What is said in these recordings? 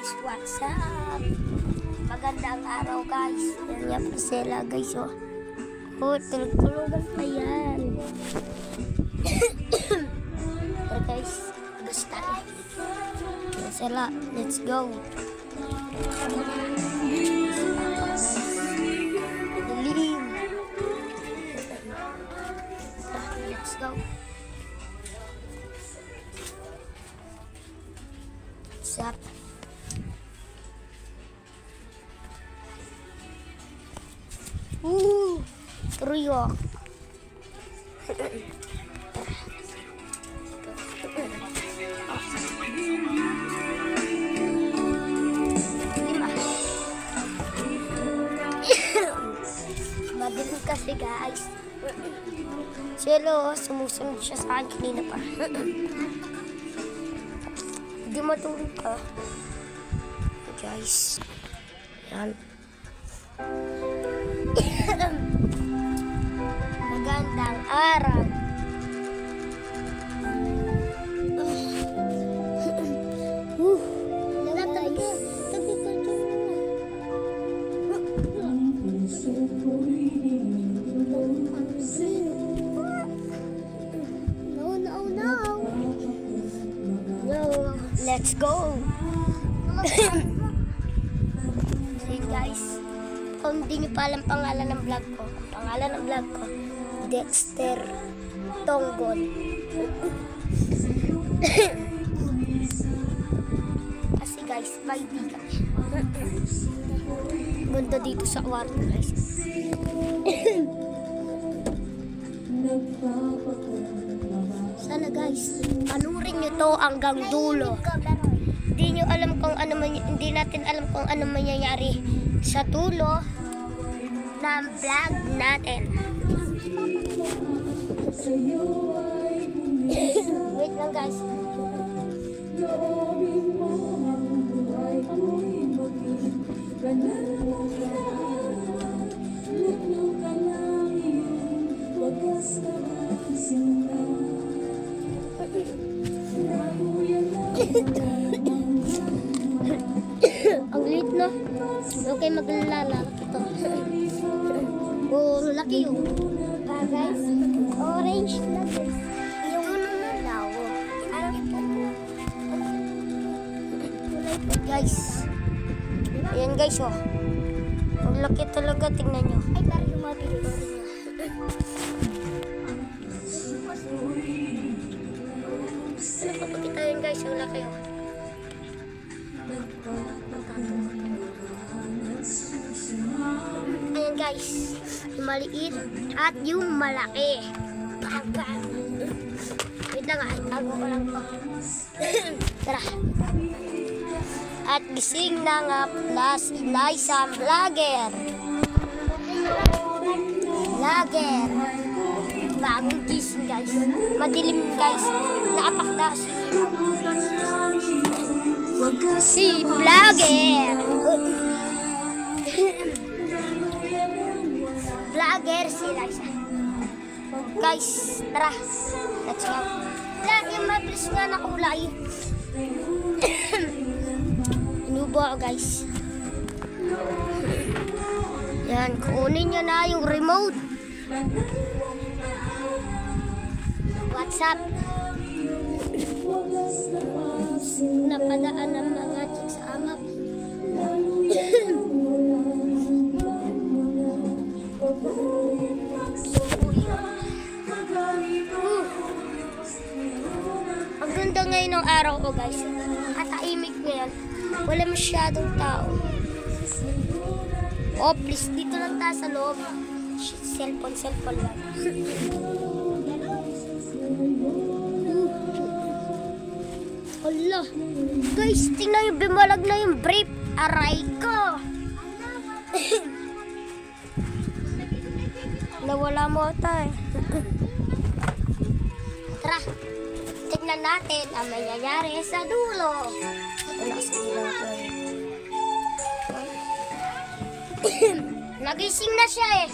Guys, what's up? Magandang araw guys. Yan nga po sila guys. Tulog-tulugan pa yan. Pero guys, gusto tayo. Sila, let's go. Dilim. Let's go. What's up? Ruyo. Madilim kasi guys. Silo, sumusunod siya sa akin kanina pa. Hindi matulog ka. Guys. Yan. Magandang araw. Let's go. So guys, kung hindi nyo pa alam pangalan ng vlog ko, Dexter Tongon. Kasi guys, may di kami. Ganda dito sa kwarto guys. Sana guys, panurin nyo to hanggang dulo. Hindi natin alam kung ano mangyayari sa dulo ng vlog natin. Wait lang guys. Ang lit na. Okay, maglalala ito. Oh, laki yun. Guys, orange na guys. Yung daw. Guys. Ayan guys, oh. Ang laki talaga, tingnan nyo. Ay, parang mabilis. Napapakita yun guys, ang laki, oh. Ayan guys, yung maliit at yung malaki. Wait lang nga, tago ko lang po. Tara. At gising na nga plus isang vlogger. Bagong gising guys. Madilim guys. Naapakta si vlogger. Vlogger si Liza. Guys, tara. Let's go. Lagi mabilis nga na kulay. Inubo ako guys. Yan, kunin nyo na yung remote. What's up? Napadaan ng mga chicks sa amap. Ang ganda ngayon ng araw ko guys. At tahimik ngayon. Wala masyadong tao. Oh please, dito lang tayo sa loob. Cellphone lang. Allah. Guys, tingnan yung bimalag na yung brief. Aray ko. Nawala mo ata eh. Tara, tignan natin ang mangyayari sa dulo. Wala sa dulo ko eh. Nagising na siya eh.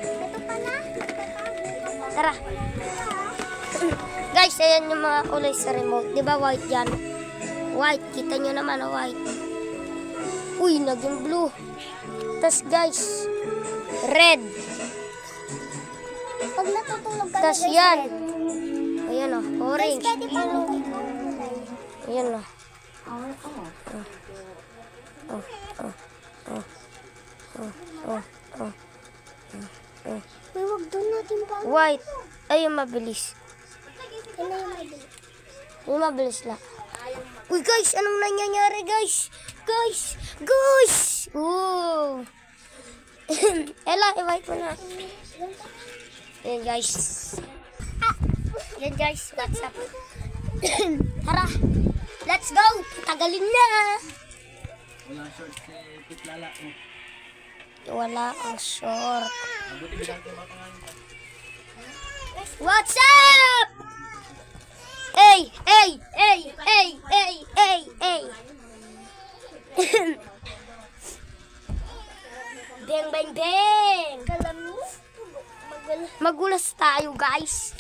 Ito pa na. Tara. Guys, ayan yung mga kulay sa remote. Di ba white yan? White. Kita nyo naman, white. Uy, naging blue. Tas guys, red. Pag natutulog ka Tas guys, yan. red. Ayan o, Guys, orange. pwede pa rin kulay. Ayan o. Uy, wag doon natin pa. White. Ay, yung mabilis. Kaya yung mabilis. Yung mabilis lang. Uy guys, anong nangyayari guys? Guys! Ooh! Ella, i-wipe mo na. Yan guys. Yan guys, what's up? Tara, let's go! Tagalin na! Wala short si Pitlala. Wala ang short. What's up? Hey! Bang! Kalamis. Magulas tayo guys.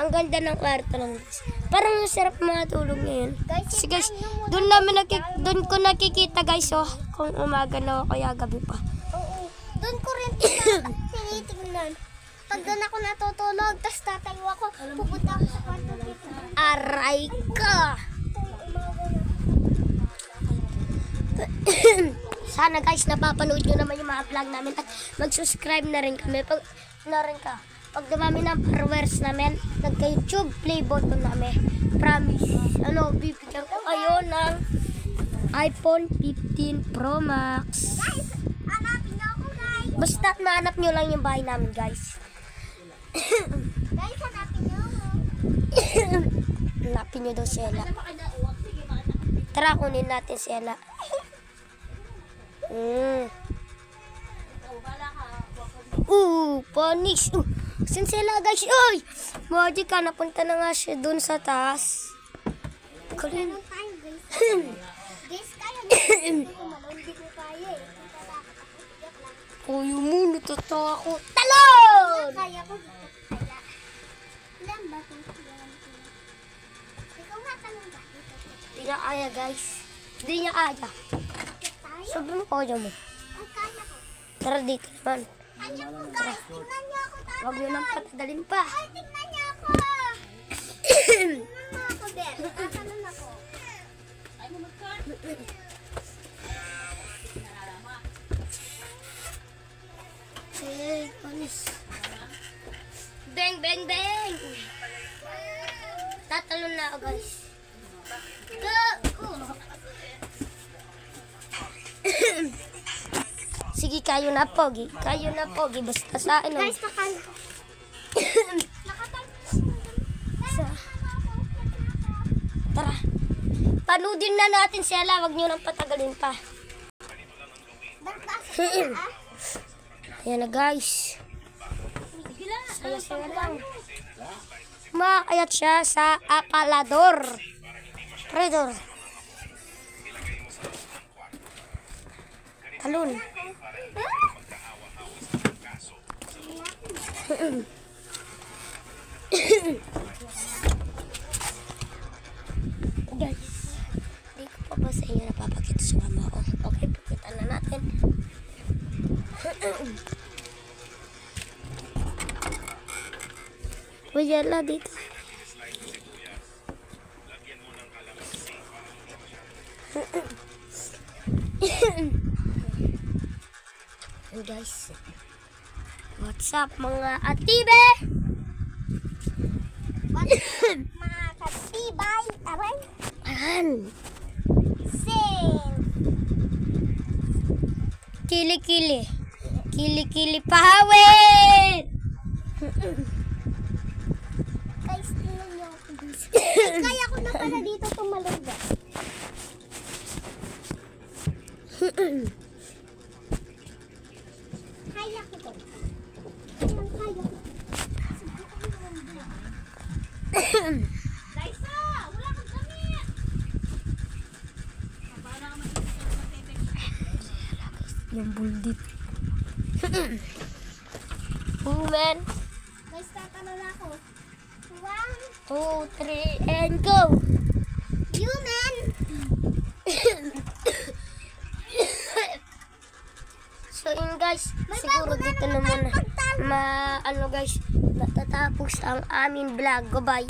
Ang ganda ng kwarto lang guys. Parang masarap matulog ngayon. Kasi guys, doon ko nakikita guys kung umaga na o kaya gabi pa. Oo. Doon ko rin tinitingnan. Pag doon ako natutulog, tapos tatayo ako, pupunta ako sa kwarto dito. Aray ka! Sana guys, napapanood nyo naman yung mga vlog namin at mag-subscribe na rin kami. Pag dumami ng followers namin, nagka-YouTube play button namin. Promise. Bibigyan ko kayo ng iPhone 15 Pro Max. Guys, hanapin niyo ako guys. Basta nahanap nyo lang yung bahay namin guys. Guys, hanapin niyo ako. Hanapin nyo daw si Ella. Tara, kunin natin si Ella. Panis. Saan si Ella guys? Uy! Magic ka, napunta na nga siya dun sa taas. Kalin. Anong time guys? Guys, kaya niyo. Hindi ko kaya eh. Kuya mo, natatawa ko. Talon! Kaya ko dito. Kaya. Ilan ba itong kailangan ko? Ikaw nga tanong ba? Hindi niya kaya guys. Hindi niya kaya. Tayo? Sabi mo kaya mo. Ang kaya ko. Tara dito naman. Kaya ko guys. Tingnan niyo ako tayo. Huwag nyo nang patadalin pa. Ay, tingnan niyo ako. Tingnan mo ako, Ben. Nakakalun ako. Hey, panis. Bang! Tatalon na ako guys. Sige, kayo na pogi. Basta sa ano. Guys, nakal. Tara. Panudin na natin si Ella. Huwag nyo nang patagalin pa. Ayan na guys. Saya-saya lang. Makakayat siya sa aparador. Predor. Talon. Guys, hindi ko pa ba sa inyo napapakita si mama ko? Okay, pakita na natin. Wala dito. And guys, what's up mga atibe? Mga katibay. Aray. Ayan. Sing. Kili-kili. Kili-kili pahawin! Guys, tingnan niyo ako dito. Kaya ko na pala dito tumalog. Kaya ko to. Kaya ko. Liza, wala kang damit. Yung buldit. Woman. Guys, tatanong na ako. 2, 1, 3, and go! So yun guys, siguro dito na muna ano guys, natatapos ang aming vlog. Goodbye.